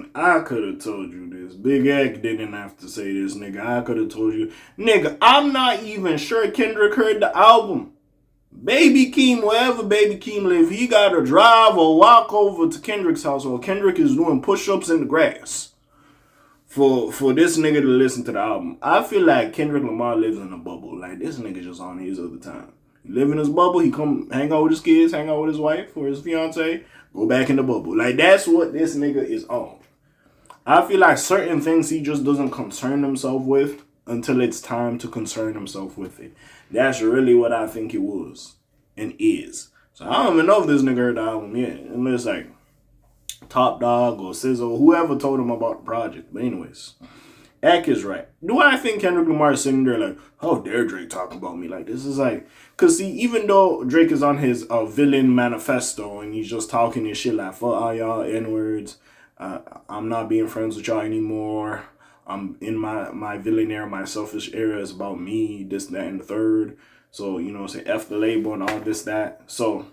listen, I could have told you this. Big Egg didn't have to say this, nigga. I could have told you. Nigga, I'm not even sure Kendrick heard the album. Baby Keem, wherever Baby Keem live, he got to drive or walk over to Kendrick's house while Kendrick is doing push-ups in the grass for this nigga to listen to the album. I feel like Kendrick Lamar lives in a bubble. Like, this nigga just on his other time. He live in his bubble, he come hang out with his kids, hang out with his wife or his fiance, go back in the bubble. Like, that's what this nigga is on. I feel like certain things he just doesn't concern himself with until it's time to concern himself with it. That's really what I think it was and is. So I don't even know if this nigga heard the album yet. Unless like Top Dog or SZA, whoever told him about the project. But anyways, Ek is right. Do I think Kendrick Lamar is sitting there like, how dare Drake talk about me like this? Is like, cause see, even though Drake is on his villain manifesto and he's just talking his shit like, fuck all y'all N-words, I'm not being friends with y'all anymore. I'm in my villainaire, my selfish era is about me, this, that, and the third. So, you know, say F the label and all this, that. So,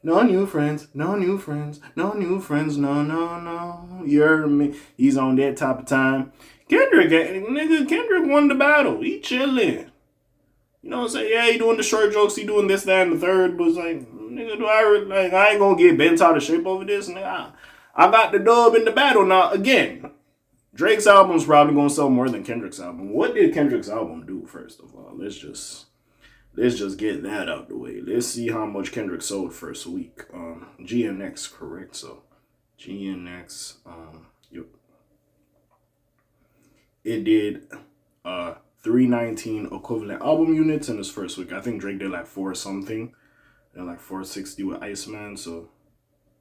no new friends, no new friends, no new friends, no, no, no. You heard me? He's on that type of time. Kendrick won the battle. He chilling. You know what I'm saying? Yeah, he doing the short jokes, he doing this, that, and the third. But it's like, nigga, I ain't gonna get bent out of shape over this. Nigga, I got the dub in the battle. Now, again, Drake's album's probably gonna sell more than Kendrick's album. What did Kendrick's album do, first of all? Let's just get that out the way. Let's see how much Kendrick sold first week. GNX, correct? So GNX, yep. It did 319 equivalent album units in his first week. I think Drake did like 4 something. And like 460 with Iceman. So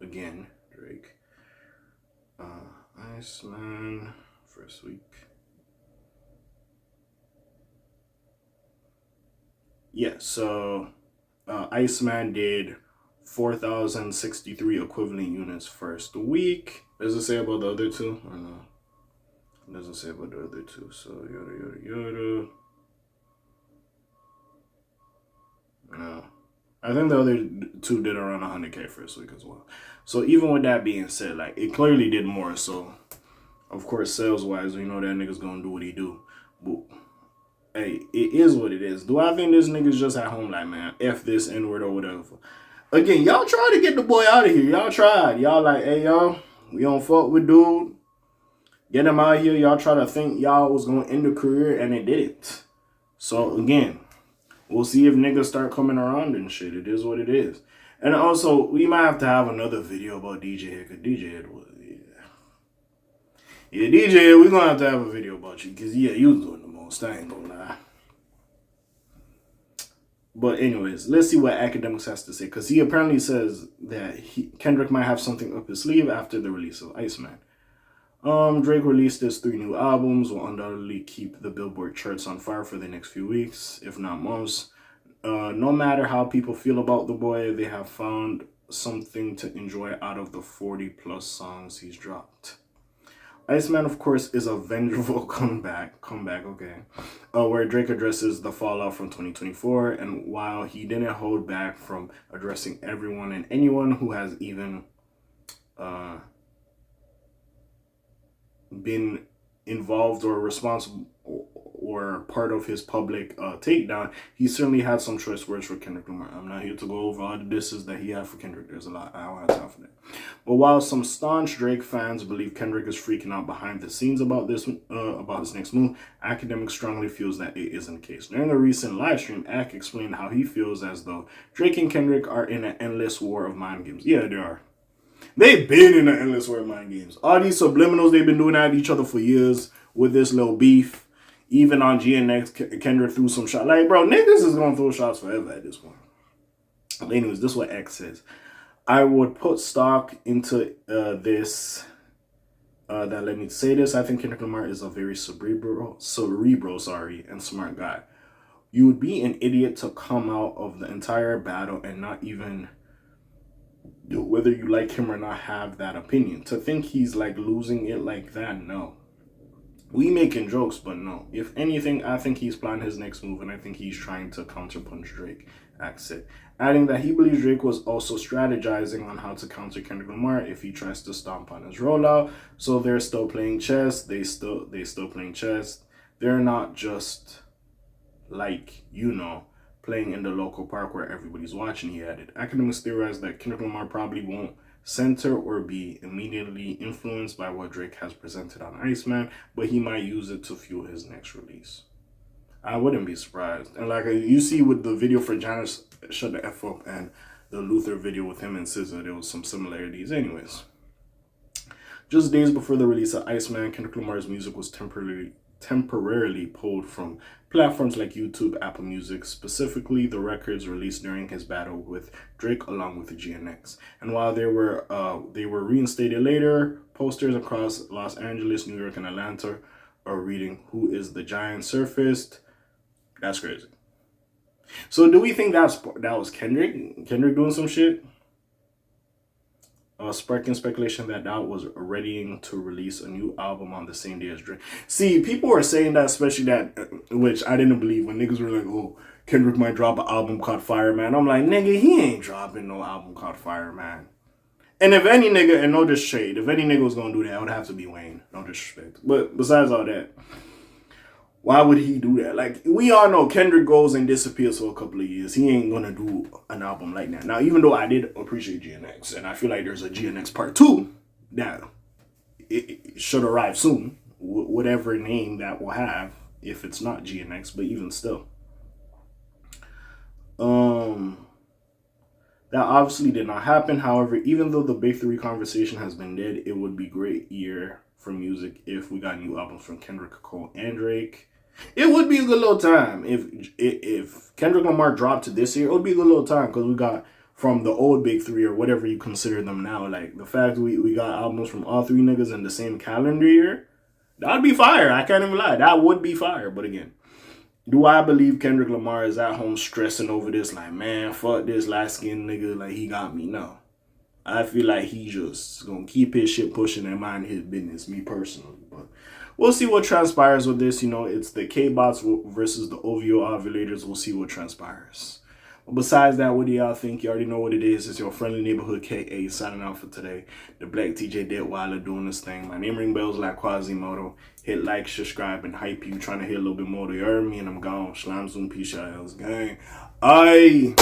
again, Drake. Iceman first week. Yeah, so Iceman did 4,063 equivalent units first week. Does it say about the other two? Or no? It doesn't say about the other two. So yada yada yada. No. I think the other two did around 100K first week as well. So even with that being said, like, it clearly did more. So of course, sales wise, you know that nigga's gonna do what he do. But hey, it is what it is. Do I think this nigga's just at home like, man, F this N-word or whatever? Again, y'all try to get the boy out of here. Y'all tried. Y'all like, hey, y'all, we don't fuck with dude. Get him out here. Y'all try to think y'all was gonna end the career and it didn't. So again, we'll see if niggas start coming around and shit. It is what it is. And also, we might have to have another video about DJ Head, because DJ Head was, yeah, DJ, we're gonna have to have a video about you, because, yeah, you was doing the most, I ain't gonna lie. But anyways, let's see what Akademiks has to say, because he apparently says that Kendrick might have something up his sleeve after the release of Iceman. Drake released his 3 new albums, will undoubtedly keep the Billboard charts on fire for the next few weeks, if not months. No matter how people feel about the boy, they have found something to enjoy out of the 40 plus songs he's dropped. Iceman, of course, is a vengeful comeback, okay, where Drake addresses the fallout from 2024, and while he didn't hold back from addressing everyone and anyone who has even been involved or responsible or part of his public takedown, he certainly had some choice words for Kendrick Lamar. I'm not here to go over all the disses that he had for Kendrick. There's a lot. I don't have time for that. But while some staunch Drake fans believe Kendrick is freaking out behind the scenes about this, about his next move, Akademiks strongly feels that it isn't the case. During a recent live stream, Ak explained how he feels as though Drake and Kendrick are in an endless war of mind games. Yeah, they are. They've been in an endless war of mind games. All these subliminals they've been doing at each other for years with this little beef. Even on GNX, Kendrick threw some shots. Like, bro, niggas is going to throw shots forever at this point. But anyways, this is what X says. I would put stock into this. That let me say this. I think Kendrick Lamar is a very cerebral, and smart guy. You would be an idiot to come out of the entire battle and not even, whether you like him or not, have that opinion. To think he's like losing it like that, no. We making jokes, but no. If anything, I think he's planning his next move, and I think he's trying to counterpunch Drake. That's it. Adding that he believes Drake was also strategizing on how to counter Kendrick Lamar if he tries to stomp on his rollout. So they're still playing chess. They still playing chess. They're not just like, playing in the local park where everybody's watching, he added. Academics theorize that Kendrick Lamar probably won't center or be immediately influenced by what Drake has presented on Iceman, but he might use it to fuel his next release. I wouldn't be surprised. And like you see with the video for Janice Shut the F Up and the Luther video with him and SZA, there was some similarities. Anyways, just days before the release of Iceman, Kendrick Lamar's music was temporarily pulled from platforms like YouTube, Apple Music, specifically the records released during his battle with Drake along with the GNX. And while they were reinstated later, posters across Los Angeles, New York, and Atlanta are reading "Who is the Giant?" surfaced. That's crazy. So do we think that was Kendrick? Kendrick doing some shit? Sparking speculation that was readying to release a new album on the same day as Drake. See, people were saying that, especially that, which I didn't believe when niggas were like, oh, Kendrick might drop an album called Fireman. I'm like, nigga, he ain't dropping no album called Fireman. And if any nigga, and no disrespect, if any nigga was gonna do that, it would have to be Wayne. No disrespect. But besides all that, why would he do that? Like, we all know Kendrick goes and disappears for a couple of years. He ain't gonna do an album like that. Now, even though I did appreciate GNX, and I feel like there's a GNX part 2 that it should arrive soon, whatever name that will have, if it's not GNX, but even still. That obviously did not happen. However, even though the Big Three conversation has been dead, it would be a great year for music if we got new albums from Kendrick, Cole, and Drake. It would be a good little time if Kendrick Lamar dropped this year. It would be a good little time because we got from the old Big Three or whatever you consider them now. Like the fact we got albums from all three niggas in the same calendar year, that'd be fire. I can't even lie. That would be fire. But again, do I believe Kendrick Lamar is at home stressing over this? Like, man, fuck this light skinned nigga. Like, he got me. No. I feel like he just gonna keep his shit pushing and mind his business, me personally. But we'll see what transpires with this. It's the K-Bots versus the OVO ovulators. We'll see what transpires. But besides that, what do y'all think? You already know what it is. It's your friendly neighborhood K.A. signing out for today. The Black TJ Deadweiler doing this thing. My name ring bells like Quasimodo. Hit like, subscribe, and hype you. Trying to hit a little bit more. You heard me, and I'm gone. Slam Zoom, peace, y'all. Gang. Aye.